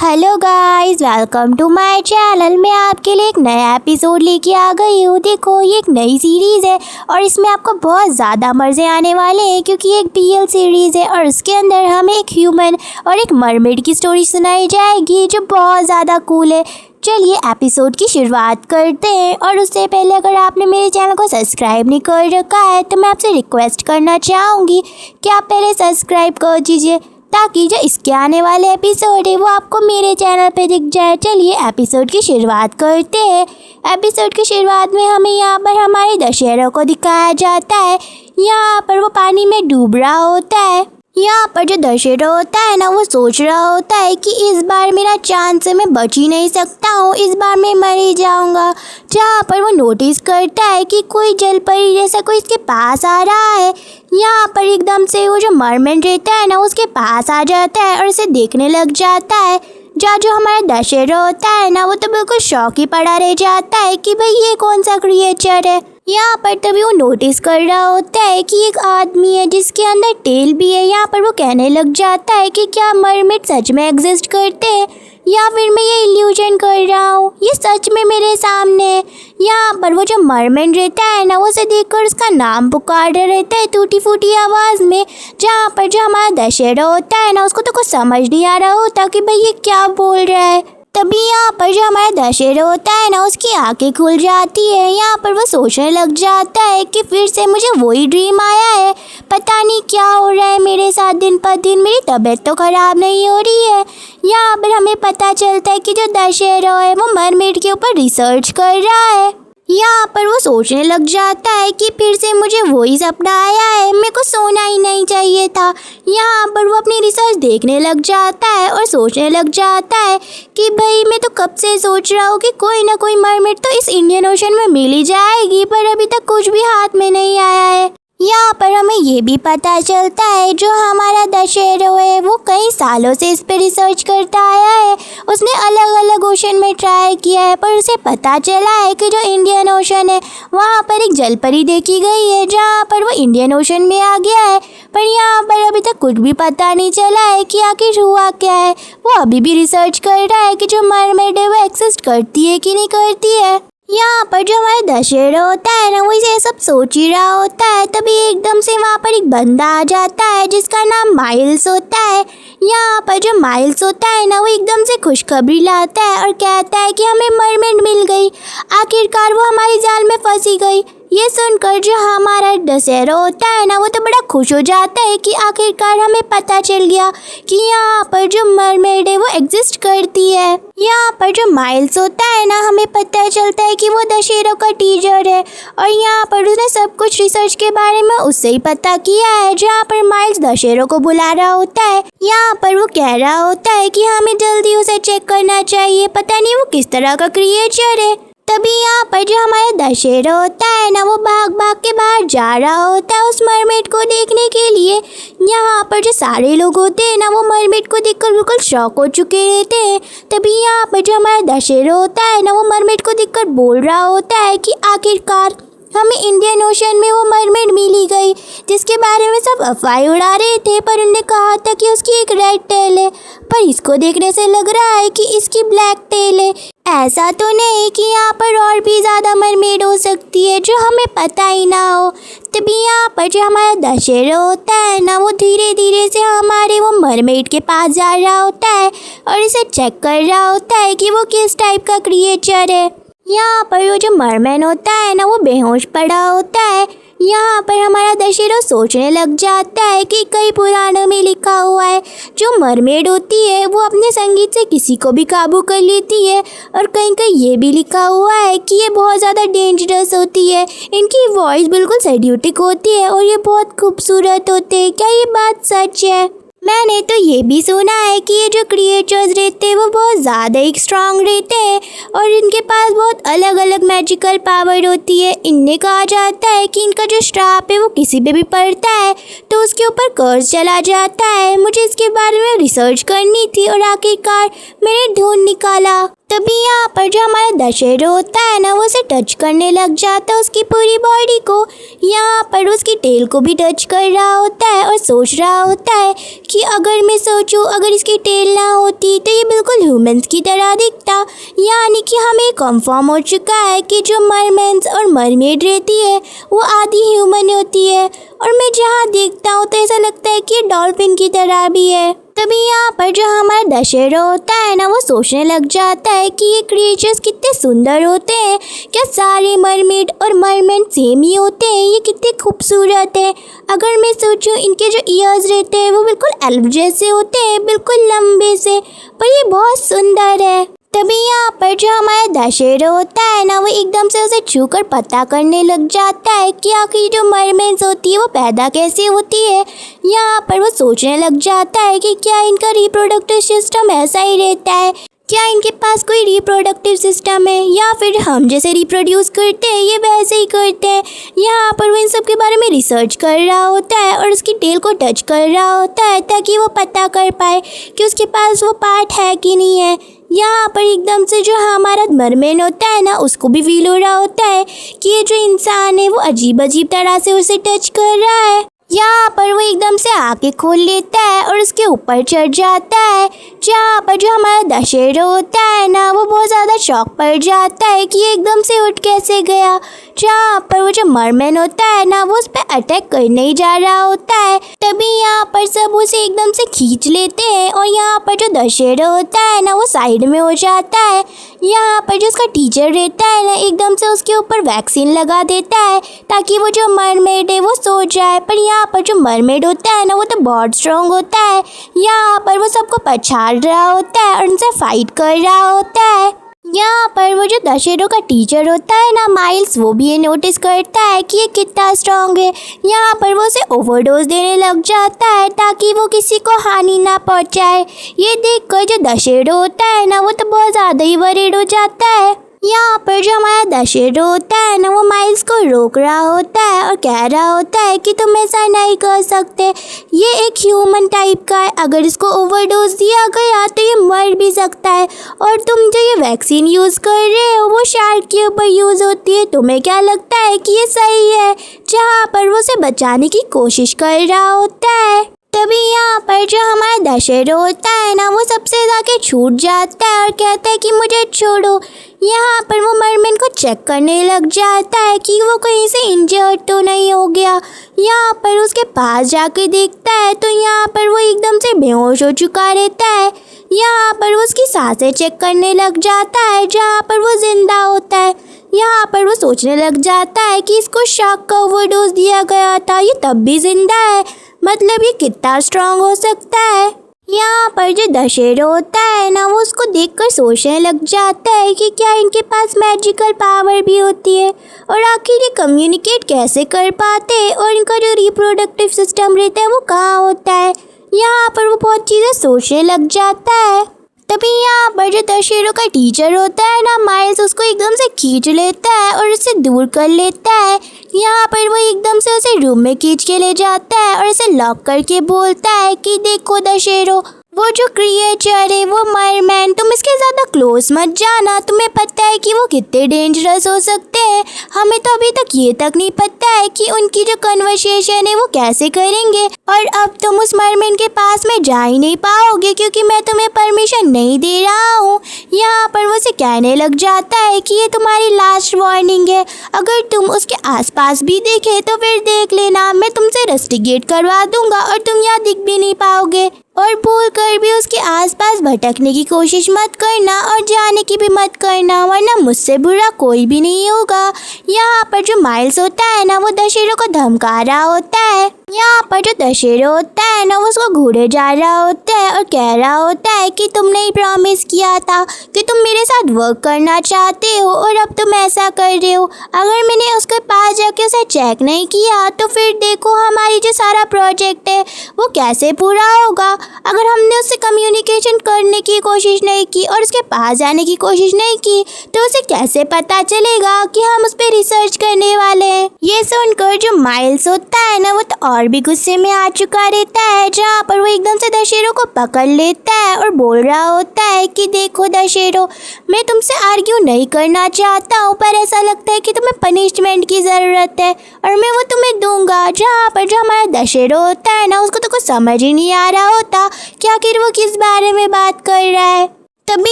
Hello guys, welcome to my channel. मैं आपके लिए एक नया एपिसोड लेके आ गई हूँ। देखो, ये एक नई सीरीज़ है और इसमें आपको बहुत ज़्यादा मज़े आने वाले हैं क्योंकि ये एक BL सीरीज़ है और इसके अंदर हमें एक ह्यूमन और एक मरमेड की स्टोरी सुनाई जाएगी जो बहुत ज़्यादा कूल है। चलिए एपिसोड की शुरुआत करते हैं। और उससे पहले अगर आपने मेरे चैनल को सब्सक्राइब नहीं कर रखा है तो मैं आपसे रिक्वेस्ट करना चाहूँगी कि आप पहले सब्सक्राइब कर दीजिए ताकि जो इसके आने वाले एपिसोड है वो आपको मेरे चैनल पे दिख जाए। चलिए एपिसोड की शुरुआत करते हैं। एपिसोड की शुरुआत में हमें यहाँ पर हमारे दशहरा को दिखाया जाता है। यहाँ पर वो पानी में डूब रहा होता है। यहाँ पर जो दशहरा होता है ना, वो सोच रहा होता है कि इस बार मेरा चांस है, मैं बच ही नहीं सकता हूँ, इस बार मैं मर ही जाऊँगा। जहाँ पर वो नोटिस करता है कि कोई जल परी जैसा कोई इसके पास आ रहा है। यहाँ पर एकदम से वो जो मरमेड रहता है ना, उसके पास आ जाता है और इसे देखने लग जाता है। जहाँ जो हमारा दशहरा होता है ना, वो तो बिल्कुल शौक ही पड़ा रह जाता है कि भाई ये कौन सा क्रिएचर है। यहाँ पर तभी वो नोटिस कर रहा होता है कि एक आदमी है जिसके अंदर टेल भी है। यहाँ पर वो कहने लग जाता है कि क्या मरमेड सच में एग्जिस्ट करते हैं या फिर मैं ये इल्यूजन कर रहा हूँ, ये सच में मेरे सामने है। यहाँ पर वो जो मरमेड रहता है ना, वो उसे देखकर उसका नाम पुकार रहता है टूटी फूटी आवाज़ में। जहाँ पर जो हमारा दशहरा होता है ना, उसको तो कुछ समझ नहीं आ रहा होता कि भाई ये क्या बोल रहा है। तभी यहाँ पर जो हमारा दशहरा होता है ना, उसकी आंखें खुल जाती है। यहाँ पर वो सोचने लग जाता है कि फिर से मुझे वही ड्रीम आया है, पता नहीं क्या हो रहा है मेरे साथ दिन पर दिन, मेरी तबीयत तो ख़राब नहीं हो रही है। यहाँ पर हमें पता चलता है कि जो दशहरा है वो मरमेड के ऊपर रिसर्च कर रहा है। यहाँ पर वो सोचने लग जाता है कि फिर से मुझे वही सपना आया है, मेरे को सोना ही नहीं चाहिए था। यहाँ पर वो अपनी रिसर्च देखने लग जाता है और सोचने लग जाता है कि भाई मैं तो कब से सोच रहा हूँ कि कोई ना कोई मरमेड तो इस इंडियन ओशन में मिल ही जाएगी, पर अभी तक कुछ भी हाथ में नहीं आया है। यहाँ पर हमें ये भी पता चलता है जो हमारा दशहरा है वो कई सालों से इस पे रिसर्च करता आया है। उसने अलग अलग ओशन में ट्राई किया है, पर उसे पता चला है कि जो इंडियन ओशन है वहाँ पर एक जलपरी देखी गई है, जहाँ पर वो इंडियन ओशन में आ गया है। पर यहाँ पर अभी तक कुछ भी पता नहीं चला है कि आखिर हुआ क्या है। वो अभी भी रिसर्च कर रहा है कि जो मरमेड है वो एक्सिस्ट करती है कि नहीं करती है। यहाँ पर जो हमारा दशहरा होता है ना, वो इसे सब सोच ही रहा होता है। तभी एकदम से वहाँ पर एक बंदा आ जाता है जिसका नाम माइल्स होता है। यहाँ पर जो माइल्स होता है ना, वो एकदम से खुशखबरी लाता है और कहता है कि हमें मरमेड मिल गई, आखिरकार वो हमारी जाल में फंसी गई। ये सुनकर जो हमारा दशहरा होता है ना, वो तो बड़ा खुश हो जाता है कि आखिरकार हमें पता चल गया कि यहाँ पर जो मरमेड है वो एग्जिस्ट करती है। यहाँ पर जो माइल्स होता है ना, हमें पता चलता है कि वो दशहरा का टीचर है और यहाँ पर उसने सब कुछ रिसर्च के बारे में उससे ही पता किया है। जहाँ पर माइल्स दशहरा को बुला रहा होता है, यहाँ पर वो कह रहा होता है कि हमें जल्दी उसे चेक करना चाहिए, पता नहीं वो किस तरह का क्रिएचर है। तभी यहाँ पर जो हमारा दशहरा होता है ना, वो भाग भाग के बाहर जा रहा होता है उस मरमेड को देखने के लिए। यहाँ पर जो सारे लोग होते हैं ना, वो मरमेड को देखकर बिल्कुल शॉक हो चुके रहते हैं। तभी यहाँ पर जो हमारा दशहरा होता है ना, वो मरमेड को देखकर बोल रहा होता है कि आखिरकार हमें इंडियन ओशन में वो मरमेड मिली गई जिसके बारे में सब अफवाहें उड़ा रहे थे, पर उन्होंने कहा था कि उसकी एक रेड टेल है, पर इसको देखने से लग रहा है कि इसकी ब्लैक टेल है। ऐसा तो नहीं कि यहाँ पर और भी ज़्यादा मरमेड हो सकती है जो हमें पता ही ना हो। तभी यहाँ पर जो हमारा दशहरा होता है ना, वो धीरे धीरे से हमारे वो मरमेड के पास जा रहा होता है और इसे चेक कर रहा होता है कि वो किस टाइप का क्रिएचर है। यहाँ पर वो जो मरमैन होता है ना, वो बेहोश पड़ा होता है। यहाँ पर हमारा दशहरा सोचने लग जाता है कि कई पुराणों में लिखा हुआ है जो मरमेड होती है वो अपने संगीत से किसी को भी काबू कर लेती है, और कहीं कहीं ये भी लिखा हुआ है कि ये बहुत ज़्यादा डेंजरस होती है, इनकी वॉइस बिल्कुल सेड्यूटिक होती है और ये बहुत खूबसूरत होते हैं। क्या ये बात सच है? मैंने तो ये भी सुना है कि ये जो क्रिएचर्स रहते हैं वो बहुत ज़्यादा ही स्ट्रांग रहते हैं और इनके पास बहुत अलग अलग मैजिकल पावर होती है। इनने कहा जाता है कि इनका जो श्राप है वो किसी पे भी पड़ता है तो उसके ऊपर कर्ज चला जाता है। मुझे इसके बारे में रिसर्च करनी थी और आखिरकार मैंने ढूंढ निकाला। तभी यहाँ पर जो हमारा दशहरा होता है ना, वो उसे टच करने लग जाता है उसकी पूरी बॉडी को। यहाँ पर उसकी टेल को भी टच कर रहा होता है और सोच रहा होता है कि अगर मैं सोचूं अगर इसकी टेल ना होती तो ये बिल्कुल ह्यूमंस की तरह दिखता। यानी कि हमें कंफर्म हो चुका है कि जो मरमेंस और मरमेड रहती है वो आधी ह्यूमन होती है, और मैं जहाँ देखता हूँ तो ऐसा लगता है कि डॉल्फिन की तरह भी है। तभी यहाँ पर जो हमारा दशहरा होता है ना, वो सोचने लग जाता है कि ये क्रिएचर्स कितने सुंदर होते हैं, क्या सारे मरमेड और मरमैन सेम ही होते हैं, ये कितने खूबसूरत है। अगर मैं सोचूं इनके जो ईयर्स रहते हैं वो बिल्कुल एल्फ जैसे होते हैं, बिल्कुल लंबे से, पर ये बहुत सुंदर है। तभी यहाँ पर जो हमारा दशहरा होता है ना, वो एकदम से उसे छूकर पता करने लग जाता है कि आखिर जो मरमेंस होती है वो पैदा कैसे होती है। यहाँ पर वो सोचने लग जाता है कि क्या इनका रिप्रोडक्टिव सिस्टम ऐसा ही रहता है, क्या इनके पास कोई रिप्रोडक्टिव सिस्टम है, या फिर हम जैसे रिप्रोड्यूस करते हैं ये वैसे ही करते हैं। यहाँ पर वो इन सब के बारे में रिसर्च कर रहा होता है और उसकी टेल को टच कर रहा होता है ताकि वो पता कर पाए कि उसके पास वो पार्ट है कि नहीं है। यहाँ पर एकदम से जो हमारा मरमेन होता है ना, उसको भी फील हो रहा होता है कि ये जो इंसान है वो अजीब अजीब तरह से उसे टच कर रहा है। यहाँ पर वो एकदम से आंखें खोल लेता है और उसके ऊपर चढ़ जाता है। जहाँ पर जो हमारा दशहरा होता है ना, वो बहुत ज़्यादा शॉक पड़ जाता है कि ये एकदम से उठ कैसे गया। जहाँ पर वो जो मरमैन होता है ना, वो उस पर अटैक करने ही जा रहा होता है। तभी यहाँ पर सब उसे एकदम से खींच लेते हैं और यहाँ पर जो दशहरा होता है ना, वो साइड में हो जाता है। यहाँ पर जो उसका टीचर रहता है ना, एकदम से उसके ऊपर वैक्सीन लगा देता है ताकि वो जो मरमेड है वो सो जाए। पर यहाँ पर जो मरमेड होता है ना, वो तो बहुत स्ट्रॉन्ग होता है। यहाँ पर वो सबको पछाड़ रहा होता है और उनसे फाइट कर रहा होता है। यहाँ पर वो जो दशहरा का टीचर होता है ना, माइल्स, वो भी ये नोटिस करता है कि ये कितना स्ट्रॉन्ग है। यहाँ पर वो उसे ओवरडोज देने लग जाता है ताकि वो किसी को हानि ना पहुँचाए। ये देखकर जो दशहरा होता है ना, वो तो बहुत ज़्यादा ही वरीड हो जाता है। यहाँ पर जो हमारा दशहरा होता है ना, वो माइल्स को रोक रहा होता है और कह रहा होता है कि तुम ऐसा नहीं कर सकते, ये एक ह्यूमन टाइप का है, अगर इसको ओवरडोज दिया गया तो ये मर भी सकता है। और तुम जो ये वैक्सीन यूज़ कर रहे हो वो शार्क के ऊपर यूज़ होती है, तुम्हें क्या लगता है कि ये सही है? जहाँ पर वो उसे बचाने की कोशिश कर रहा होता है। तभी यहाँ पर जो हमारा दशहरा होता है ना, वो सबसे जाके छूट जाता है और कहता है कि मुझे छोड़ो। यहाँ पर वो मरमेन को चेक करने लग जाता है कि वो कहीं से इंजर्ड तो नहीं हो गया। यहाँ पर उसके पास जाके देखता है तो यहाँ पर वो एकदम से बेहोश हो चुका रहता है। यहाँ पर वो उसकी सांसें चेक करने लग जाता है, जहाँ पर वो जिंदा होता है। यहाँ पर वो सोचने लग जाता है कि इसको शार्क का ओवरडोज दिया गया था, ये तब भी जिंदा है, मतलब ये कितना स्ट्रांग हो सकता है। यहाँ पर जो दशहरा होता है ना, वो उसको देखकर सोचने लग जाता है कि क्या इनके पास मैजिकल पावर भी होती है, और आखिर ये कम्युनिकेट कैसे कर पाते हैं, और इनका जो रिप्रोडक्टिव सिस्टम रहता है वो कहाँ होता है। यहाँ पर वो बहुत चीज़ें सोचने लग जाता है। तभी यहाँ पर जो दशहरा का टीचर होता है ना, माइल्स, उसको एकदम से खींच लेता है और उसे दूर कर लेता है। यहाँ पर वो एकदम से उसे रूम में खींच के ले जाता है और उसे लॉक करके बोलता है कि देखो दशहरा, वो जो क्रिएचर है वो मरमैन, तुम इसके ज़्यादा क्लोज मत जाना, तुम्हें पता है कि वो कितने डेंजरस हो सकते हैं। हमें तो अभी तक ये तक नहीं पता है कि उनकी जो कन्वर्सेशन है वो कैसे करेंगे, और अब तुम उस मरमैन के पास में जा ही नहीं पाओगे क्योंकि मैं तुम्हें परमिशन नहीं दे रहा हूँ। यहाँ पर वो उसे कहने लग जाता है कि ये तुम्हारी लास्ट वार्निंग है, अगर तुम उसके आसपास भी देखे तो फिर देख लेना, मैं तुमसे रस्टिगेट करवा दूंगा और तुम यहाँ दिख भी नहीं पाओगे, और भूल कर भी उसके आसपास भटकने की कोशिश मत करना और जाने की भी मत करना, वरना मुझसे बुरा कोई भी नहीं होगा। यहाँ पर जो माइल्स होता है ना, वो दशहरा को धमका रहा होता है। यहाँ पर जो दशहरा होता है ना, वो उसको घूरे जा रहा होता है और कह रहा होता है कि तुमने ही प्रॉमिस किया था कि तुम मेरे साथ वर्क करना चाहते हो, और अब तुम ऐसा कर रहे हो। अगर मैंने उसके पास जाके उसे चेक नहीं किया तो फिर देखो हमारी जो सारा प्रोजेक्ट है वो कैसे पूरा होगा। अगर हमने उससे कम्युनिकेशन करने की कोशिश नहीं की और उसके पास जाने की कोशिश नहीं की तो उसे कैसे पता चलेगा कि हम उस पर रिसर्च करने वाले हैं। ये सुनकर जो माइल्स होता है ना वो तो और भी गुस्से में आ चुका रहता है, जहाँ पर वो एकदम से दशहरों को पकड़ लेता है और बोल रहा होता है कि देखो दशहरों, मैं तुमसे आर्ग्यू नहीं करना चाहता हूँ, पर ऐसा लगता है कि तुम्हें पनिशमेंट की ज़रूरत है और मैं वो तुम्हें दूंगा। जहाँ पर जो हमारा दशहरा होता है ना उसको तो कुछ समझ ही नहीं आ रहा होता कि आखिर वो किस बारे में बात कर रहा है। तभी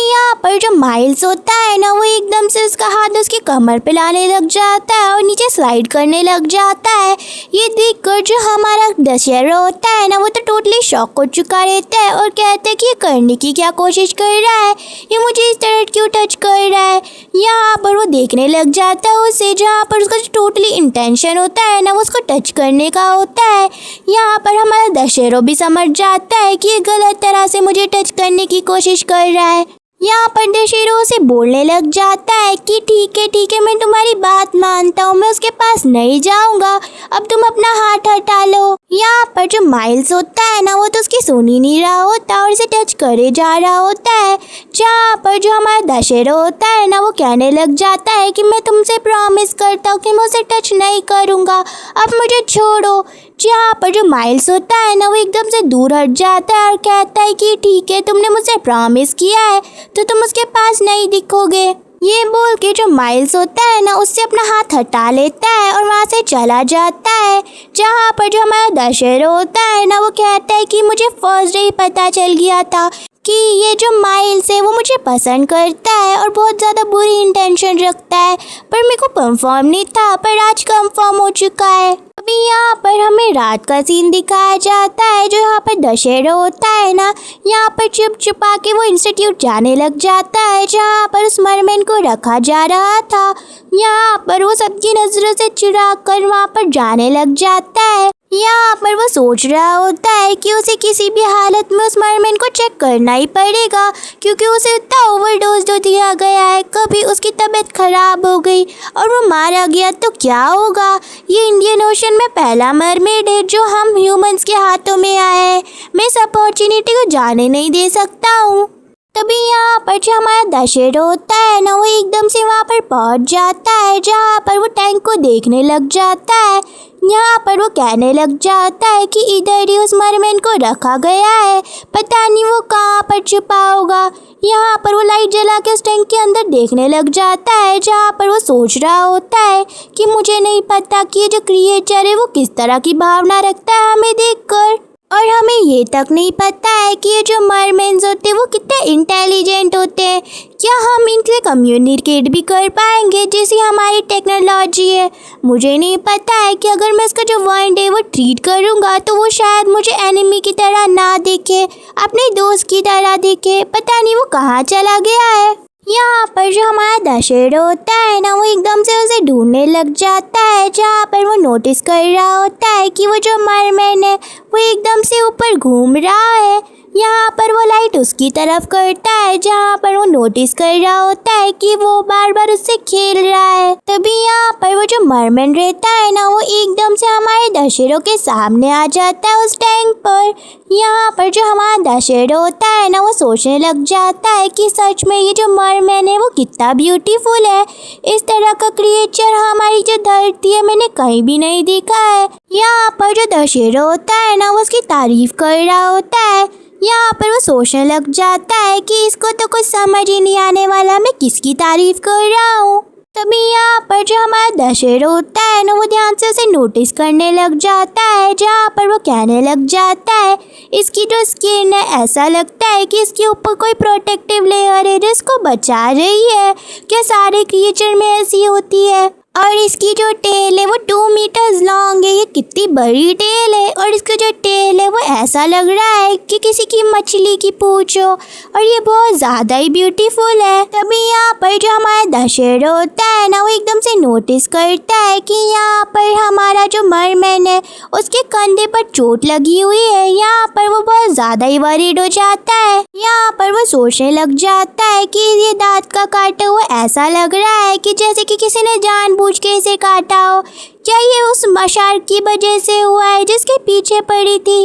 यहाँ पर जो माइल्स होता है ना वो एकदम से उसका हाथ उसकी कमर पे लाने लग जाता है और नीचे स्लाइड करने लग जाता है। ये देखकर जो हमारा दशहरा होता है ना वो तो टोटली शॉक हो चुका रहता है और कहता है कि ये करने की क्या कोशिश कर रहा है, ये मुझे इस तरह क्यों टच कर रहा है। यहाँ पर वो देखने लग जाता है उसे, जहाँ पर उसका जो टोटली इंटेंशन होता है ना वो उसको टच करने का होता है। यहाँ पर हमारा दशहरा भी समझ जाता है कि ये गलत तरह से मुझे टच करने की कोशिश कर रहा है। यहाँ पर दशहरा से बोलने लग जाता है कि ठीक है मैं तुम्हारी बात मानता हूँ, मैं उसके पास नहीं जाऊँगा, अब तुम अपना हाथ हटा लो। यहाँ पर जो माइल्स होता है ना वो तो उसकी सुन ही नहीं रहा होता और इसे टच करे जा रहा होता है। जहाँ पर जो हमारा दशहरा होता है ना वो कहने लग जाता है कि मैं तुमसे प्रॉमिस करता हूँ कि मैं उसे टच नहीं करूँगा, अब मुझे छोड़ो। जहाँ पर जो माइल्स होता है ना वो एकदम से दूर हट जाता है और कहता है कि ठीक है, तुमने मुझसे प्रॉमिस किया है तो तुम उसके पास नहीं दिखोगे। ये बोल के जो माइल्स होता है ना उससे अपना हाथ हटा लेता है और वहाँ से चला जाता है। जहाँ पर जो हमारा दशहरा होता है ना वो कहता है कि मुझे फर्स्ट डे ही पता चल गया था कि ये जो माइल्स है वो मुझे पसंद करता है और बहुत ज़्यादा बुरी इंटेंशन रखता है, पर मेरे को कंफर्म नहीं था, पर आज कंफर्म हो चुका है। अभी यहाँ पर हमें रात का सीन दिखाया जाता है। जो यहाँ पर दशहरा होता है ना यहाँ पर चुप छुपा के वो इंस्टीट्यूट जाने लग जाता है जहाँ पर उस मरमैन को रखा जा रहा था। यहाँ पर वो सबकी नज़रों से चुरा कर वहाँ पर जाने लग जाता है। यहाँ पर वो सोच रहा होता है कि उसे किसी भी हालत में उस मरमैन को चेक करना ही पड़ेगा, क्योंकि उसे इतना ओवरडोज जो दिया गया है, कभी उसकी तबीयत खराब हो गई और वो मारा गया तो क्या होगा। ये इंडियन ओशन में पहला मरमेड है जो हम ह्यूमंस के हाथों में आया है, मैं इस अपॉर्चुनिटी को जाने नहीं दे सकता हूँ। तभी यहाँ पर जो हमारा दशहरा होता है ना वो एकदम से वहाँ पर पहुँच जाता है, जहाँ पर वो टैंक को देखने लग जाता है। यहाँ पर वो कहने लग जाता है कि इधर ही उस मरमैन को रखा गया है, पता नहीं वो कहाँ पर छुपा होगा। यहाँ पर वो लाइट जला के उस टैंक के अंदर देखने लग जाता है, जहाँ पर वो सोच रहा होता है कि मुझे नहीं पता कि ये जो क्रिएचर है वो किस तरह की भावना रखता है हमें देखकर, और हमें ये तक नहीं पता है कि ये जो मरमेन्स होते हैं वो कितने इंटेलिजेंट होते हैं। क्या हम इनसे कम्युनिकेट भी कर पाएंगे जैसी हमारी टेक्नोलॉजी है। मुझे नहीं पता है कि अगर मैं इसका जो वर्ल्ड है वो ट्रीट करूँगा तो वो शायद मुझे एनिमी की तरह ना देखे, अपने दोस्त की तरह देखे, पता नहीं वो कहाँ चला गया है। यहाँ पर जो हमारा दशहरा होता है ना वो एकदम से उसे ढूंढने लग जाता है, जहाँ पर वो नोटिस कर रहा होता है कि वो जो मरमैन है वो एकदम से ऊपर घूम रहा है। यहाँ पर वो लाइट उसकी तरफ करता है, जहाँ पर वो नोटिस कर रहा होता है कि वो बार बार उससे खेल रहा है। तभी यहाँ पर वो जो मरमैन रहता है ना वो एकदम से हमारे दशहरा के सामने आ जाता है उस टैंक पर। यहाँ पर जो हमारा दशहरा होता है ना वो सोचने लग जाता है कि सच में ये जो मरमैन है वो कितना ब्यूटीफुल है, इस तरह का क्रिएचर हमारी जो धरती है मैंने कहीं भी नहीं देखा है। यहाँ पर जो दशहरा होता है ना वो उसकी तारीफ कर रहा होता है। यहाँ पर वो सोचने लग जाता है कि इसको तो कुछ समझ ही नहीं आने वाला, मैं किसकी तारीफ कर रहा हूँ। तभी यहाँ पर जो हमारा दशहरा होता है ना वो ध्यान से उसे नोटिस करने लग जाता है, जहाँ पर वो कहने लग जाता है इसकी जो स्किन है ऐसा लगता है कि इसके ऊपर कोई प्रोटेक्टिव लेयर है जो इसको बचा रही है। क्या सारे क्रिएचर में ऐसी होती है। और इसकी जो टेल है वो 2 मीटर्स लॉन्ग है, ये कितनी बड़ी टेल है। और इसका जो टेल है वो ऐसा लग रहा है कि किसी की मछली की पूंछ हो, और ये बहुत ज़्यादा ही ब्यूटीफुल है। तभी यहाँ पर जो हमारा दशहरा होता है ना वो एकदम से नोटिस करता है कि यहाँ पर हमारा जो मरमैन है उसके कंधे पर चोट लगी हुई है। यहाँ पर वो बहुत ज़्यादा ही वरीड हो जाता है। यहाँ पर वो सोचने लग जाता है कि ये दांत का काटा हुआ ऐसा लग रहा है कि जैसे कि किसी ने जानबूझ के इसे काटा हो। क्या ये उस मशार की वजह से हुआ है जिसके पीछे पड़ी थी।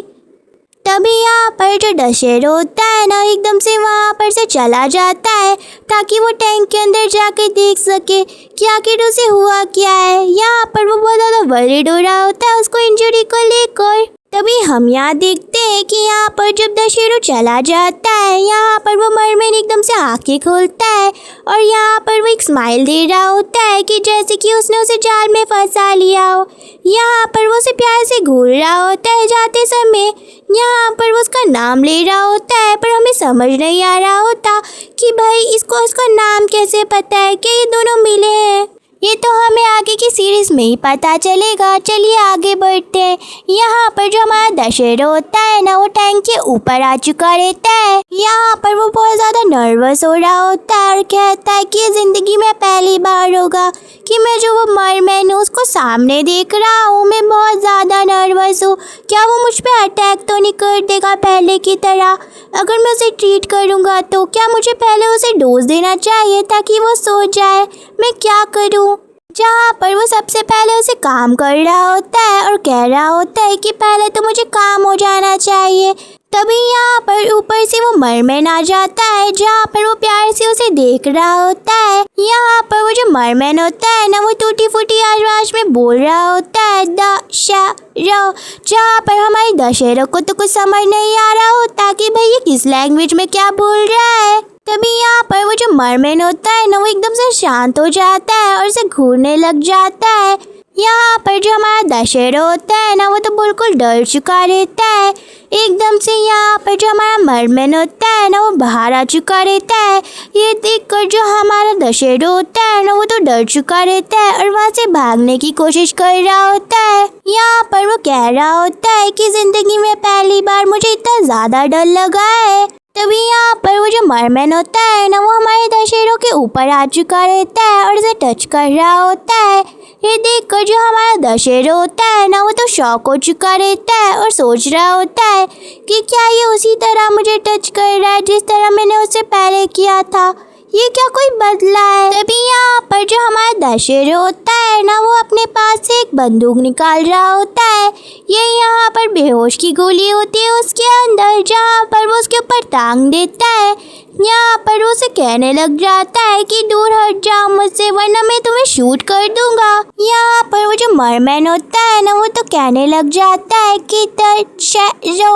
तभी यहाँ पर जो दशहरा होता है ना, एकदम से वहाँ पर से चला जाता है ताकि वो टैंक के अंदर जाकर देख सके कि आखिर उसे हुआ क्या है। यहाँ पर वो बहुत ज़्यादा वरीड हो रहा होता है उसको इंजरी को लेकर। तभी हम यहाँ देखते हैं कि यहाँ पर जब दशहरा चला जाता है, यहाँ पर वो मरमैन एकदम से आंखें खोलता है और यहाँ पर वो एक स्माइल दे रहा होता है कि जैसे कि उसने उसे जाल में फंसा लिया हो। यहाँ पर वो उसे प्यार से घूर रहा होता है जाते समय। यहाँ पर वो उसका नाम ले रहा होता है, पर हमें समझ नहीं आ रहा होता कि भाई इसको उसका नाम कैसे पता है, क्या ये दोनों मिले हैं। ये तो हमें आगे की सीरीज में ही पता चलेगा। चलिए आगे बढ़ते हैं। यहाँ पर जो हमारा दशहरा होता है ना, वो टैंक के ऊपर आ चुका रहता है। यहाँ पर वो बहुत ज़्यादा नर्वस हो रहा होता है और कहता है कि ज़िंदगी में पहली बार होगा कि मैं जो वो मरमैन हूँ उसको सामने देख रहा हूँ। मैं बहुत ज़्यादा नर्वस हूँ, क्या वो मुझ पे अटैक तो नहीं कर देगा पहले की तरह। अगर मैं उसे ट्रीट करूँगा तो क्या मुझे पहले उसे डोज देना चाहिए ताकि वो सो जाए, मैं क्या करूँ। जहाँ पर वो सबसे पहले उसे काम कर रहा होता है और कह रहा होता है कि पहले तो मुझे काम हो जाना चाहिए। तभी यहाँ पर ऊपर से वो मरमैन आ जाता है, जहाँ पर वो प्यार से उसे देख रहा होता है। यहाँ पर वो जो मरमैन होता है ना, वो टूटी फूटी आवाज में बोल रहा होता है दशहरा, जहाँ पर हमारे दशहरा को तो कुछ समझ नहीं आ रहा होता कि भाई ये किस लैंग्वेज में क्या बोल रहा है। तभी यहाँ पर वो जो मरमैन होता है ना, वो एकदम से शांत हो जाता है और उसे घूरने लग जाता है। यहाँ पर जो हमारा दशहरा होता है ना, वो तो बिल्कुल डर चुका रहता है। एकदम से यहाँ पर जो हमारा मरमैन होता है ना, वो बाहर आ चुका रहता है। ये देखकर जो हमारा दशहरा होता है ना, वो तो डर चुका रहता है और वहाँ से भागने की कोशिश कर रहा होता है। यहाँ पर वो कह रहा होता है कि ज़िंदगी में पहली बार मुझे इतना ज़्यादा डर लगा है। तभी यहाँ पर वो जो मरमैन होता है ना, वो हमारे दशहरा के ऊपर आ चुका रहता है और उसे टच कर रहा होता है। ये देखकर जो हमारा दशहरा होता है ना, वो तो शॉक हो चुका रहता है और सोच रहा होता है कि क्या ये उसी तरह मुझे टच कर रहा है जिस तरह मैंने उससे पहले किया था, ये क्या कोई बदला है। तभी यहाँ पर जो हमारा दशहरा होता है ना, वो अपने पास से एक बंदूक निकाल रहा होता है। ये यहाँ पर बेहोश की गोली होती है उसके अंदर, जहाँ पर वो उसके ऊपर टांग देता है। यहाँ पर वो उसे कहने लग जाता है कि दूर हट जाओ मुझसे, वरना मैं तुम्हें शूट कर दूंगा। यहाँ पर वो जो मरमैन होता है ना, वो तो कहने लग जाता है कि दशहरा।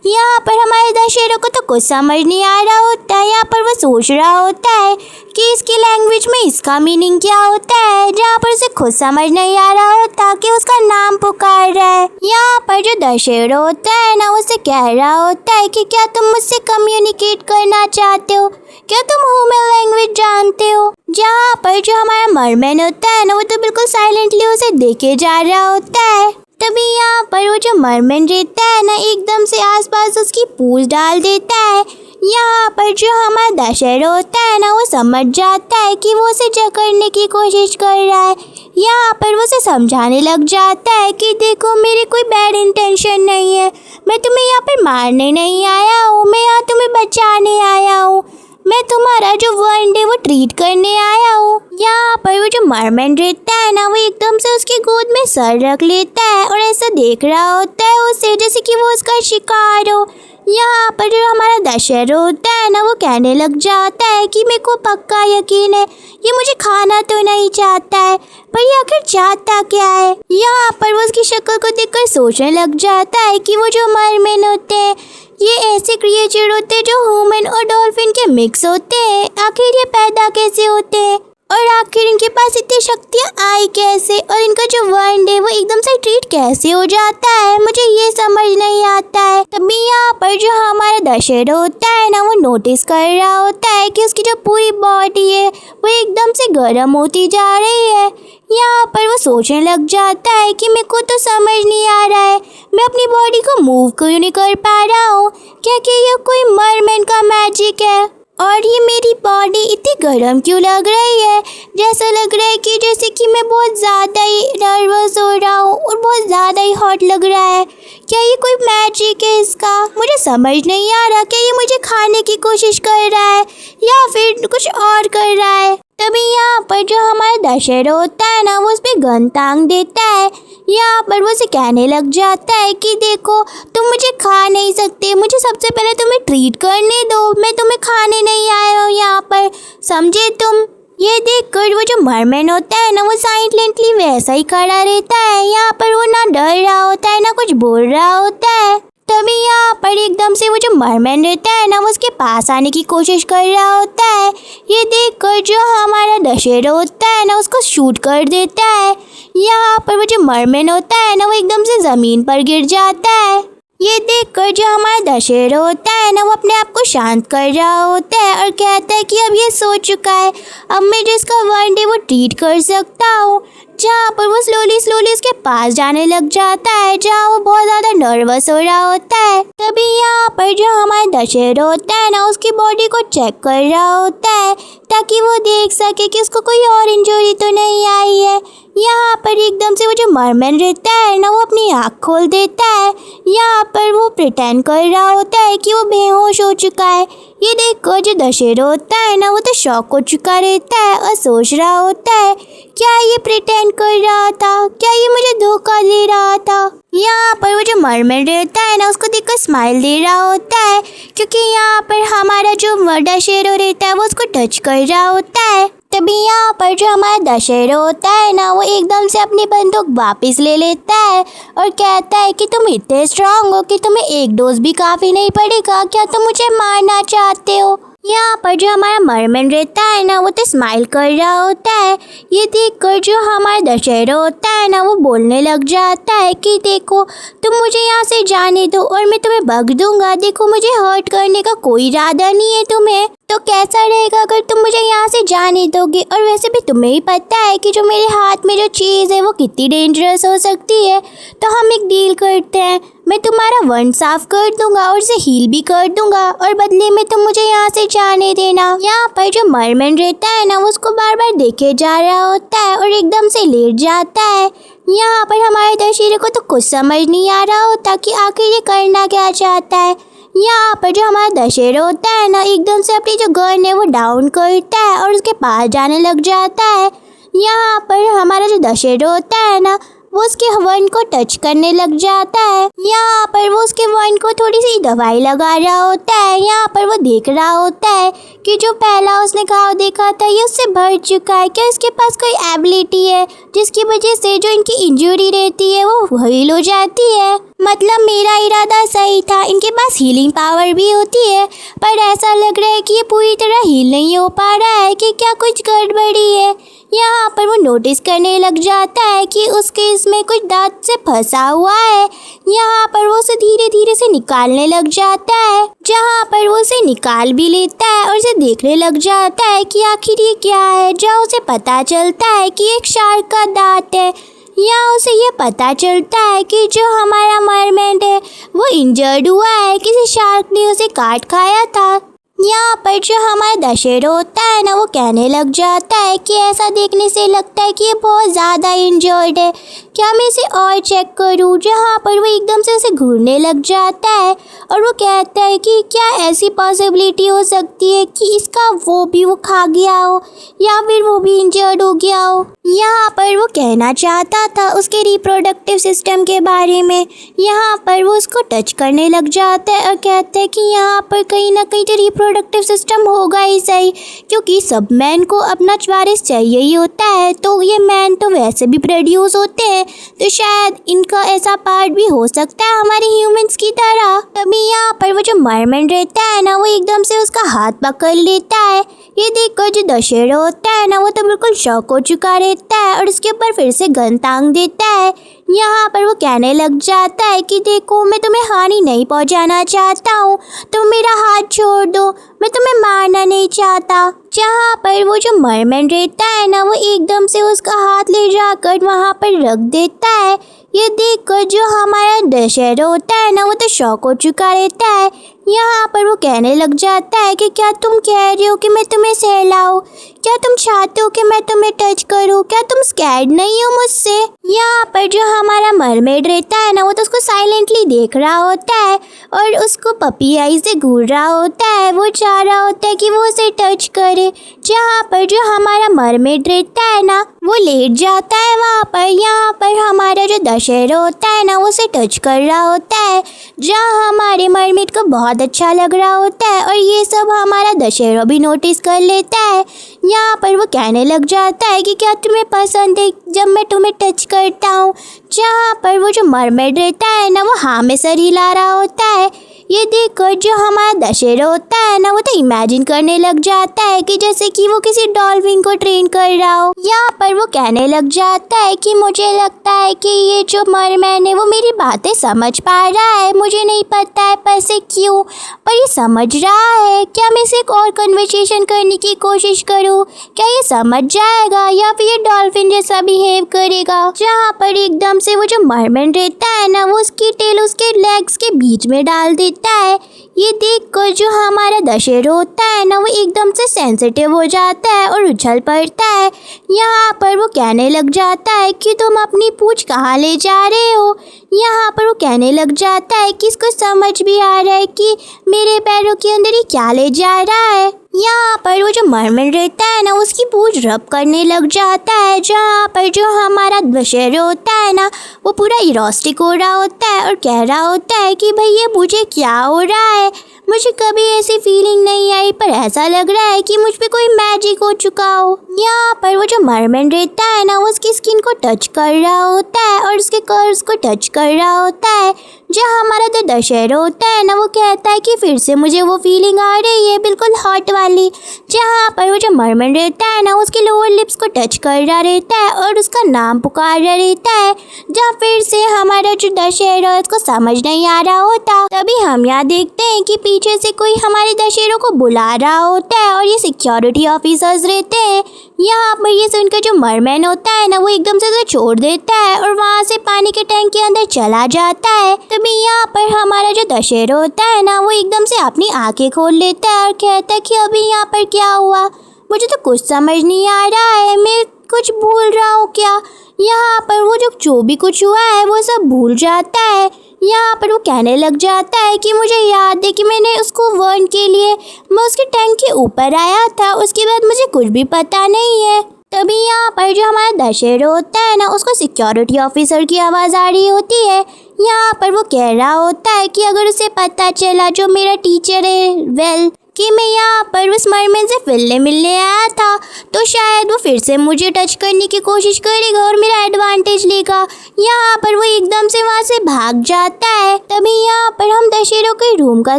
यहाँ पर हमारे दशहरा को तो कुछ समझ नहीं आ रहा होता है। यहाँ पर वो सोच रहा होता है कि इसकी लैंग्वेज में इसका मीनिंग क्या होता है, जहाँ पर उसे खुद समझ नहीं आ रहा होता कि उसका नाम पुकार रहा है। यहाँ पर जो दशहरा होता है ना, उसे कह रहा होता है कि क्या तुम मुझसे कम्युनिकेट करना चाहते हो, क्या तुम ह्यूमन लैंग्वेज जानते हो। जहाँ पर जो हमारा मरमैन होता है ना, वो तो बिल्कुल साइलेंटली उसे देखे जा रहा होता है। तभी यहाँ पर वो जो मरमैन रहता है ना, एकदम से आसपास उसकी पूंछ डाल देता है। यहाँ पर जो हमारा दशहरा होता है ना, वो समझ जाता है कि वो उसे जकड़ने की कोशिश कर रहा है। यहाँ पर वो उसे समझाने लग जाता है कि देखो मेरी कोई बैड इंटेंशन नहीं है, मैं तुम्हें यहाँ पर मारने नहीं आया हूँ, मैं यहाँ तुम्हें बचाने आया हूँ, मैं तुम्हारा जो वर्ल्ड है वो ट्रीट करने आया हूँ। यहाँ पर वो जो मरमैन रहता है ना, वो एकदम से उसकी गोद में सर रख लेता है और ऐसा देख रहा होता है उसे जैसे कि वो उसका शिकार हो। यहाँ पर जो हमारा दशहरा होता है ना, वो कहने लग जाता है कि मेरे को पक्का यकीन है ये मुझे खाना तो नहीं चाहता है, पर ये आखिर चाहता क्या है। यहाँ पर वो उसकी शक्ल को देखकर सोचने लग जाता है कि वो जो मरमैन होते हैं ये ऐसे क्रिएचर होते हैं जो ह्यूमन और डॉल्फिन के मिक्स होते हैं। आखिर ये पैदा कैसे होते हैं और आखिर इनके पास इतनी शक्तियाँ आई कैसे, और इनका जो वर्ल्ड है वो एकदम से ट्रीट कैसे हो जाता है, मुझे ये समझ नहीं आता है। तभी यहाँ पर जो हमारा दशहरा होता है ना, वो नोटिस कर रहा होता है कि उसकी जो पूरी बॉडी है वो एकदम से गर्म होती जा रही है। यहाँ पर वो सोचने लग जाता है कि मेरे को तो समझ नहीं आ रहा है, मैं अपनी बॉडी को मूव क्यों नहीं कर पा रहा हूँ, क्या कि ये कोई मरमैन का मैजिक है और ये मेरी बॉडी इतनी गर्म क्यों लग रही है। जैसा लग रहा है कि जैसे कि मैं बहुत ज़्यादा ही नर्वस हो रहा हूँ और बहुत ज़्यादा ही हॉट लग रहा है, क्या ये कोई मैजिक है इसका, मुझे समझ नहीं आ रहा। क्या ये मुझे खाने की कोशिश कर रहा है या फिर कुछ और कर रहा है। तभी यहाँ पर जो हमारा दशहरा होता है ना, वो उस पर गन तांग देता है। यहाँ पर वो उसे कहने लग जाता है कि देखो, तुम मुझे खा नहीं सकते, मुझे सबसे पहले तुम्हें ट्रीट करने दो, मैं तुम्हें खाने नहीं आया हूँ यहाँ पर, समझे तुम। ये देखकर वो जो मरमैन होता है ना, वो साइलेंटली वैसा ही खड़ा रहता है। यहाँ पर वो ना डर रहा होता है ना कुछ बोल रहा होता है। तभी यहाँ पर एकदम से वो जो मरमैन रहता है ना, वो उसके पास आने की कोशिश कर रहा होता है। ये देखकर जो हमारा दशहरा होता है ना, उसको शूट कर देता है। यहाँ पर वो जो मरमैन होता है ना, वो एकदम से ज़मीन पर गिर जाता है। ये देखकर जो हमारा दशहरा होता है ना, वो अपने आप को शांत कर रहा होता है और कहता है कि अब ये सो चुका है, अब मैं जो इसका वन डे वो ट्रीट कर सकता हूँ। जहाँ पर वो स्लोली उसके पास जाने लग जाता है, जहाँ वो बहुत ज़्यादा नर्वस हो रहा होता है। तभी यहाँ पर जो हमारा दशहरा होता है ना, उसकी बॉडी को चेक कर रहा होता है ताकि वो देख सके कि उसको कोई और इंजरी तो नहीं आई है। यहाँ पर एकदम से वो जो मरमैन रहता है ना, वो अपनी आँख खोल देता है। यहाँ पर वो प्रिटेंड कर रहा होता है कि वो बेहोश हो चुका है। ये देखकर जो दशहरा होता है ना, वो तो शॉक हो चुका रहता है और सोच रहा होता है, क्या ये प्रिटेंड कर रहा था, क्या ये मुझे धोखा दे रहा था। यहाँ पर वो जो मरमैन रहता है ना, उसको देखकर स्माइल दे रहा होता है, क्योंकि यहाँ पर हमारा जो दशहरा रहता है वो उसको टच कर रहा होता है। तभी यहाँ पर जो हमारा दशहरा होता है ना, वो एकदम से अपनी बंदूक वापस ले लेता है और कहता है कि तुम इतने स्ट्रांग हो कि तुम्हें एक डोज भी काफ़ी नहीं पड़ेगा, क्या तुम मुझे मारना चाहते हो। यहाँ पर जो हमारा मरमैन रहता है ना, वो तो स्माइल कर रहा होता है। ये देखकर जो हमारा दशहरा होता है ना, वो बोलने लग जाता है कि देखो, तुम मुझे यहाँ से जाने दो और मैं तुम्हें भग दूंगा। देखो, मुझे हर्ट करने का कोई इरादा नहीं है तुम्हें, तो कैसा रहेगा अगर तुम मुझे यहाँ से जाने दोगे। और वैसे भी तुम्हें ही पता है कि जो मेरे हाथ में जो चीज़ है वो कितनी डेंजरस हो सकती है। तो हम एक डील करते हैं, मैं तुम्हारा वन साफ कर दूंगा और उसे हील भी कर दूंगा और बदले में तुम मुझे यहाँ से जाने देना। यहाँ पर जो मरमैन रहता है ना, वो उसको बार बार देखे जा रहा होता है और एकदम से लेट जाता है। यहाँ पर हमारे दशहरे को तो कुछ समझ नहीं आ रहा होता कि आखिर ये करना क्या चाहता है। यहाँ पर जो हमारा दशहरा होता है ना, एकदम से अपनी जो गन है वो डाउन करता है और उसके पास जाने लग जाता है। यहाँ पर हमारा जो दशहरा होता है ना, वो उसके वन को टच करने लग जाता है। यहाँ पर वो उसके वन को थोड़ी सी दवाई लगा रहा होता है। यहाँ पर वो देख रहा होता है कि जो पहला उसने घाव देखा था ये उससे भर चुका है। क्या इसके पास कोई एबिलिटी है जिसकी वजह से जो इनकी इंजरी रहती है वो हील हो जाती है। मतलब मेरा इरादा सही था, इनके पास हीलिंग पावर भी होती है, पर ऐसा लग रहा है कि ये पूरी तरह हील नहीं हो पा रहा है, कि क्या कुछ गड़बड़ी है। यहाँ पर वो नोटिस करने लग जाता है कि उसके इसमें कुछ दांत से फंसा हुआ है। यहाँ पर वो उसे धीरे धीरे से निकालने लग जाता है, जहाँ पर वो उसे निकाल भी लेता है और उसे देखने लग जाता है कि आखिर ये क्या है। जहाँ उसे पता चलता है कि एक शार्क का दांत है। यहाँ उसे ये पता चलता है कि जो हमारा मरमैन है वो इंजर्ड हुआ है, किसी शार्क ने उसे काट खाया था। यहाँ पर जो हमारा दशहरा होता है ना, वो कहने लग जाता है कि ऐसा देखने से लगता है कि ये बहुत ज़्यादा इंजर्ड है, क्या मैं इसे और चेक करूँ। जहाँ पर वो एकदम से उसे घूरने लग जाता है और वो कहता है कि क्या ऐसी पॉसिबिलिटी हो सकती है कि इसका वो खा गया हो या फिर वो भी इंजर्ड हो गया हो। यहाँ पर वो कहना चाहता था उसके रिप्रोडक्टिव सिस्टम के बारे में। यहाँ पर वो उसको टच करने लग जाता है और कहता है कि यहाँ पर कहीं ना कहीं तो रिप्रोडक्टिव सिस्टम होगा ही सही, क्योंकि सब मैन को अपना वारिस चाहिए ही होता है। तो ये मैन तो वैसे भी प्रोड्यूस होते हैं, तो शायद इनका ऐसा पार्ट भी हो सकता है हमारे ह्यूमंस की तरह। तभी यहाँ पर वो जो मरमैन रहता है ना, वो एकदम से उसका हाथ पकड़ लेता है। ये देखकर जो दशहरा होता है ना, वो तो बिल्कुल शॉक हो चुका रहता है और उसके ऊपर फिर से गन तांग देता है। यहाँ पर वो कहने लग जाता है कि देखो, मैं तुम्हें हानि नहीं पहुँचाना चाहता हूँ, तुम मेरा हाथ छोड़ दो, मैं तुम्हें मारना नहीं चाहता। जहाँ पर वो जो मरमैन रहता है ना, वो एकदम से उसका हाथ ले जाकर वहाँ पर रख देता है। ये देखकर जो हमारा दशहरा होता है ना, वो तो शॉक हो चुका रहता है। यहाँ पर वो कहने लग जाता है कि क्या तुम कह रहे हो कि मैं तुम्हें सहलाऊं? क्या तुम चाहते हो कि मैं तुम्हें टच करूं? क्या तुम स्कैर्ड नहीं हो मुझसे? यहाँ पर जो हमारा मरमेड रहता है ना, वो तो उसको साइलेंटली देख रहा होता है और उसको पपी आई से घूर रहा होता है। वो चाह रहा होता है कि वो उसे टच करे। जहाँ पर जो हमारा मरमेड रहता है ना, वो लेट जाता है वहाँ पर। यहाँ पर हमारा जो दशहरा होता है ना, वो उसे टच कर रहा होता है, जहाँ हमारे मरमेड को बहुत अच्छा लग रहा होता है। और ये सब हमारा दशहरा भी नोटिस कर लेता है। यहाँ पर वो कहने लग जाता है कि क्या तुम्हें पसंद है जब मैं तुम्हें टच करता हूँ? जहाँ पर वो जो मरमेड रहता है ना, वो हाँ में सर हिला रहा होता है। ये देखकर जो हमारा दशहरा होता है ना, वो तो इमेजिन करने लग जाता है कि जैसे कि वो किसी डॉल्फिन को ट्रेन कर रहा हो। यहाँ पर वो कहने लग जाता है कि मुझे लगता है कि ये जो मरमैन है वो मेरी बातें समझ पा रहा है। मुझे नहीं पता है पर से क्यों, पर ये समझ रहा है। क्या मैं इसे एक और कन्वर्सेशन करने की कोशिश करूँ? क्या ये समझ जाएगा या फिर ये डॉल्फिन जैसा बिहेव करेगा? जहाँ पर एकदम से वो जो मरमैन रहता है ना, वो उसकी टेल उसके लेग्स के बीच में डाल देता है। ये देखकर जो हमारा दशहरा होता है ना, वो एकदम से सेंसिटिव हो जाता है और उछल पड़ता है। यहाँ पर वो कहने लग जाता है कि तुम अपनी पूंछ कहाँ ले जा रहे हो? यहाँ पर वो कहने लग जाता है कि इसको समझ भी आ रहा है कि मेरे पैरों के अंदर ये क्या ले जा रहा है। यहाँ पर वो जो मरमेड रहता है ना, उसकी पूंछ रब करने लग जाता है। जहाँ पर जो हमारा दशहरा होता है ना, वो पूरा इरोस्टिक हो रहा होता है और कह रहा होता है कि भाई ये मुझे क्या हो रहा है? मुझे कभी ऐसी फीलिंग नहीं आई, पर ऐसा लग रहा है कि मुझ पे कोई मैजिक हो चुका हो। यहाँ पर वो जो मरमेड रहता है ना, वो उसकी स्किन को टच कर रहा होता है और उसके कर्व्स को टच कर रहा होता है। जहाँ हमारा जो दशहरा होता है ना, वो कहता है कि फिर से मुझे वो फीलिंग आ रही है, बिल्कुल हॉट वाली। जहाँ पर वो जो मरमेड रहता है ना, उसके लोअर लिप्स को टच कर रहा रहता है और उसका नाम पुकार रहा रहता है। जहाँ फिर से हमारा जो दशहरा उसको समझ नहीं आ रहा होता। तभी हम यहाँ देखते हैं कि पीछे से कोई हमारे दशहरा को बुला रहा होता है और ये सिक्योरिटी ऑफिसर्स रहते हैं। यहाँ पर ये सुनकर जो मरमैन होता है ना, वो एकदम से उसे छोड़ देता है और वहाँ से पानी के टैंक के अंदर चला जाता है। तभी यहाँ पर हमारा जो दशहरा होता है ना, वो एकदम से अपनी आंखें खोल लेता है और कहता है कि अभी यहाँ पर क्या हुआ? मुझे तो कुछ समझ नहीं आ रहा है, मैं कुछ भूल रहा हूँ क्या? यहाँ पर वो जो भी कुछ हुआ है वो सब भूल जाता है। यहाँ पर वो कहने लग जाता है कि मुझे याद है कि मैंने उसको वार्न के लिए मैं उसके टैंक के ऊपर आया था, उसके बाद मुझे कुछ भी पता नहीं है। तभी यहाँ पर जो हमारा दशहरा होता है ना, उसको सिक्योरिटी ऑफिसर की आवाज़ आ रही होती है। यहाँ पर वो कह रहा होता है कि अगर उसे पता चला जो मेरा टीचर है कि मैं यहाँ पर उस मरमैन से मिलने आया था, तो शायद वो फिर से मुझे टच करने की कोशिश करेगा और मेरा एडवांटेज लेगा। यहाँ पर वो एकदम से वहाँ से भाग जाता है। तभी यहाँ पर हम दशहरा के रूम का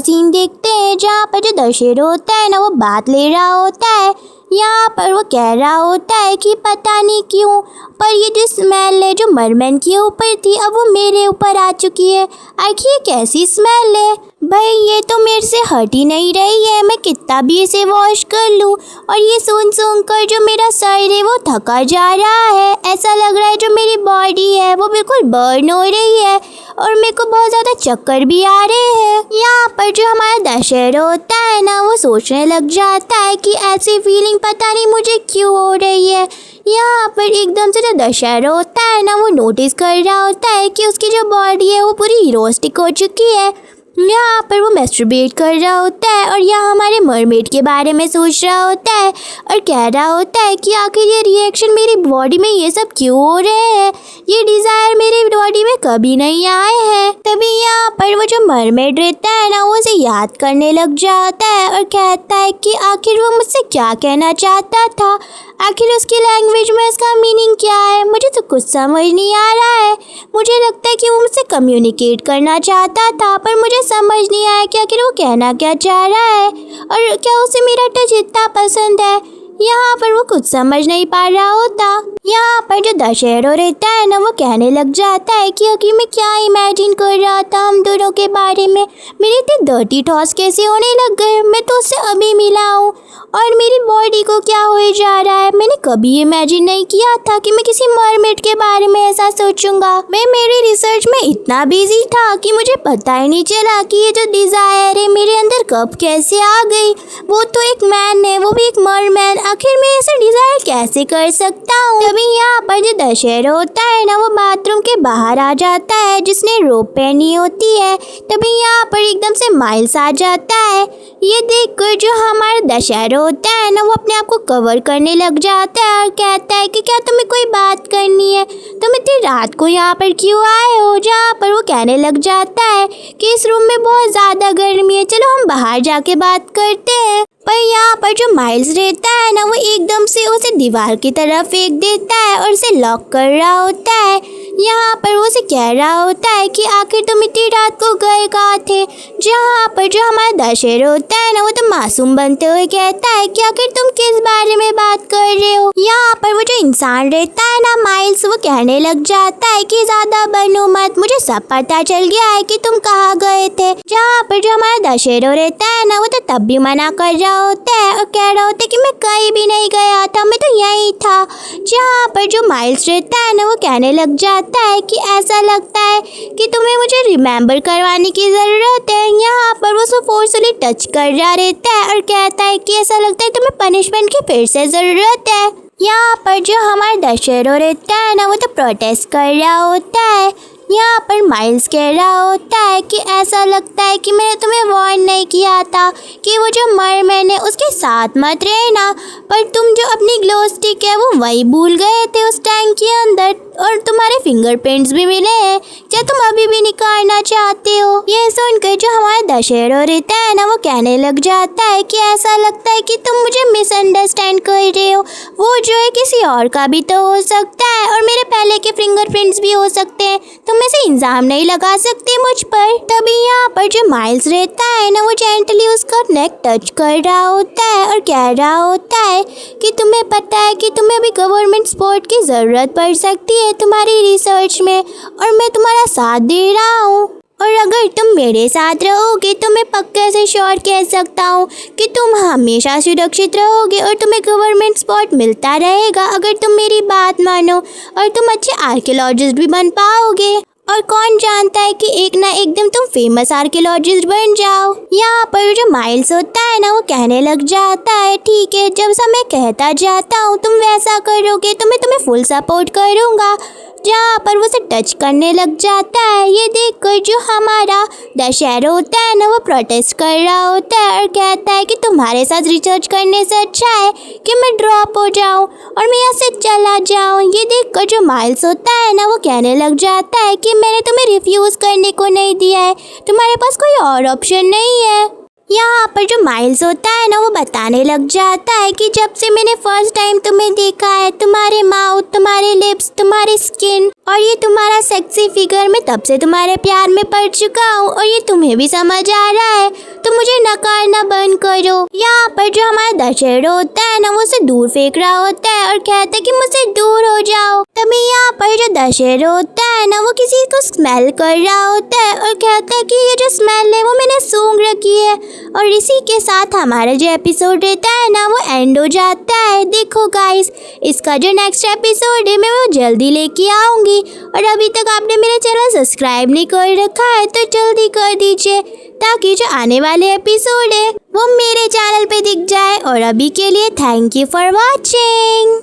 सीन देखते हैं, जहाँ पर जो दशहरा होता है ना, वो बात ले रहा होता है। यहाँ पर वो कह रहा होता है कि पता नहीं क्यों, पर ये जो स्मेल है जो मरमैन के ऊपर थी, अब वो मेरे ऊपर आ चुकी है। आखिर ये कैसी स्मेल है? भाई ये तो मेरे से हट ही नहीं रही है, मैं कितना भी इसे वॉश कर लूँ और ये सुन कर जो मेरा सर है वो थका जा रहा है। ऐसा लग रहा है जो मेरी बॉडी है वो बिल्कुल बर्न हो रही है और मेरे को बहुत ज़्यादा चक्कर भी आ रहे हैं। यहाँ पर जो हमारा दशहरा होता है ना, वो सोचने लग जाता है कि ऐसी फीलिंग पता नहीं मुझे क्यों हो रही है। यहाँ पर एकदम से जो दशहरा होता है ना, वो नोटिस कर रहा होता है कि उसकी जो बॉडी है वो पूरी इरोस्टिक हो चुकी है। यहाँ पर वो मैस्टरबेट कर रहा होता है और यहाँ हमारे मरमेड के बारे में सोच रहा होता है और कह रहा होता है कि आखिर ये रिएक्शन मेरी बॉडी में ये सब क्यों हो रहे हैं? ये डिज़ायर मेरी बॉडी में कभी नहीं आए हैं। तभी यहाँ पर वो जो मरमेड रहता है ना, वो उसे याद करने लग जाता है और कहता है कि आखिर वो मुझसे क्या कहना चाहता था, आखिर उसकी लैंग्वेज में उसका मीनिंग क्या है? मुझे तो कुछ समझ नहीं आ रहा है। मुझे लगता है कि वो मुझसे कम्युनिकेट करना चाहता था, पर मुझे समझ नहीं आया कि आखिर वो कहना क्या चाह रहा है और क्या उसे मेरा टच इतना पसंद है। यहाँ पर वो कुछ समझ नहीं पा रहा होता। यहाँ पर जो दशहरा रहता है ना, वो कहने लग जाता है कि आखिर मैं क्या इमेजिन कर रहा था हम दोनों के बारे में। मेरे इतने डर्टी थॉट्स कैसे होने लग गए? मैं तो उससे अभी मिला हूँ और मेरी बॉडी को क्या हो जा रहा है? मैंने कभी इमेजिन नहीं किया था कि मैं किसी मरमेड के बारे में ऐसा सोचूंगा। मैं मेरी रिसर्च में इतना बिजी था कि मुझे पता ही नहीं चला कि ये जो डिजायर है मेरे अंदर कब कैसे आ गई। वो तो एक मैन है, वो भी एक मरमैन, आखिर मैं ऐसा डिजायर कैसे कर सकता हूँ। तभी यहाँ पर जो दशहरा होता है ना, वो बाथरूम के बाहर आ जाता है जिसने रोब पहनी होती है। तभी यहाँ पर एकदम से माइल्स आ जाता है। ये देखकर जो हमारा दशहरा होता है ना, वो अपने आप को कवर करने लग जाता है और कहता है कि क्या तुम्हें कोई बात करनी है, तुम इतनी रात को यहाँ पर क्यों आए हो। जहाँ पर वो कहने लग जाता है कि इस रूम में बहुत ज़्यादा गर्मी है, चलो हम बाहर जाके बात करते हैं। पर यहाँ पर जो माइल्स रहता है ना, वो एकदम से उसे दीवार की तरफ फेंक देता है और उसे लॉक कर रहा होता है। यहाँ पर वो उसे कह रहा होता है कि आखिर तुम इतनी रात को गए कहाँ थे। जहाँ पर जो हमारा दशहरा होता है ना, वो तो मासूम बनते हुए कहता है कि आखिर तुम किस बारे में बात कर रहे हो। यहाँ पर वो जो इंसान रहता है ना, माइल्स, वो कहने लग जाता है कि ज़्यादा बनो मत, मुझे सब पता चल गया है कि तुम कहाँ गए थे। जहाँ पर जो हमारा दशहरा रहता है ना, वो तो तब भी मना कर रहा होता है और कह रहा होता है कि मैं कहीं भी नहीं गया था, मैं तो यहीं था। जहाँ पर जो माइल्स रहता है ना, वो कहने लग जाता है कि ऐसा लगता है कि तुम्हें मुझे रिमेम्बर करवाने की ज़रूरत है। यहाँ पर वो उसको फोर्सफुली टच कर रहा रहता है और कहता है कि ऐसा लगता है तुम्हें पनिशमेंट की फिर से ज़रूरत है। यहाँ पर जो हमारा दशहरा रहता है ना, वो तो प्रोटेस्ट कर रहा होता है। यहाँ पर माइल्स कह रहा होता है कि ऐसा लगता है कि मैंने तुम्हें वार्न नहीं किया था कि वो जो मरमैन है उसके साथ मत रहना, पर तुम जो अपनी ग्लो स्टिक है वो वही भूल गए थे उस टैंक के अंदर, और तुम्हारे फिंगरप्रिंट्स भी मिले हैं, क्या तुम अभी भी निकालना चाहते हो। ये सुनकर जो हमारा दशहरा रहता है ना, वो कहने लग जाता है कि ऐसा लगता है कि तुम मुझे मिसअंडरस्टैंड कर रहे हो, वो जो है किसी और का भी तो हो सकता है और मेरे पहले के फिंगरप्रिंट्स भी हो सकते हैं, तुम ऐसे इल्जाम नहीं लगा सकते मुझ पर। तभी यहाँ पर जो माइल्स रहता है ना, वो जेंटली उसका नेक टच कर रहा होता है और कह रहा होता है कि तुम्हें पता है कि तुम्हें भी गवर्नमेंट सपोर्ट की ज़रूरत पड़ सकती है तुम्हारी रिसर्च में, और मैं तुम्हारा साथ दे रहा हूँ, और अगर तुम मेरे साथ रहोगे तो मैं पक्के से श्योर कह सकता हूँ कि तुम हमेशा सुरक्षित रहोगे और तुम्हें गवर्नमेंट सपोर्ट मिलता रहेगा अगर तुम मेरी बात मानो, और तुम अच्छे आर्कियोलॉजिस्ट भी बन पाओगे, और कौन जानता है कि एक ना एक दिन तुम फेमस आर्कियोलॉजिस्ट बन जाओ। यहाँ पर जो माइल्स होता है ना, वो कहने लग जाता है ठीक है, जब सा मैं कहता जाता हूँ तुम वैसा करोगे तो मैं तुम्हें फुल सपोर्ट करूँगा। जहाँ पर वो उसे टच करने लग जाता है। ये देखकर जो हमारा दशहरा होता है ना, वो प्रोटेस्ट कर रहा होता है और कहता है कि तुम्हारे साथ रिसर्च करने से अच्छा है कि मैं ड्रॉप हो जाऊं और मैं यहाँ से चला जाऊं। ये देखकर जो माइल्स होता है ना, वो कहने लग जाता है कि मैंने तुम्हें रिफ्यूज़ करने को नहीं दिया है, तुम्हारे पास कोई और ऑप्शन नहीं है। यहाँ पर जो माइल्स होता है ना, वो बताने लग जाता है कि जब से मैंने फर्स्ट टाइम तुम्हें देखा है, तुम्हारे माउथ, तुम्हारे लिप्स, तुम्हारी स्किन और ये तुम्हारा सेक्सी फिगर, मैं तब से तुम्हारे प्यार में पड़ चुका हूँ और ये तुम्हें भी समझ आ रहा है, तो मुझे नकारना बंद करो। यहाँ पर जो हमारा दशहरा होता है ना, वो उसे दूर फेंक रहा होता है और कहता है कि मुझसे दूर हो जाओ। तभी यहाँ पर जो दशहरा होता है ना, वो किसी को स्मेल कर रहा होता है और कहता है कि ये जो स्मेल है वो मैंने सूंघ रखी है। और इसी के साथ हमारा जो एपिसोड रहता है ना, वो एंड हो जाता है। देखो गाइस, इसका जो नेक्स्ट एपिसोड है मैं वो जल्दी लेके आऊँगी, और अभी तक आपने मेरा चैनल सब्सक्राइब नहीं कर रखा है तो जल्दी कर दीजिए, ताकि जो आने वाले एपिसोड है वो मेरे चैनल पे दिख जाए। और अभी के लिए थैंक यू फॉर वॉचिंग।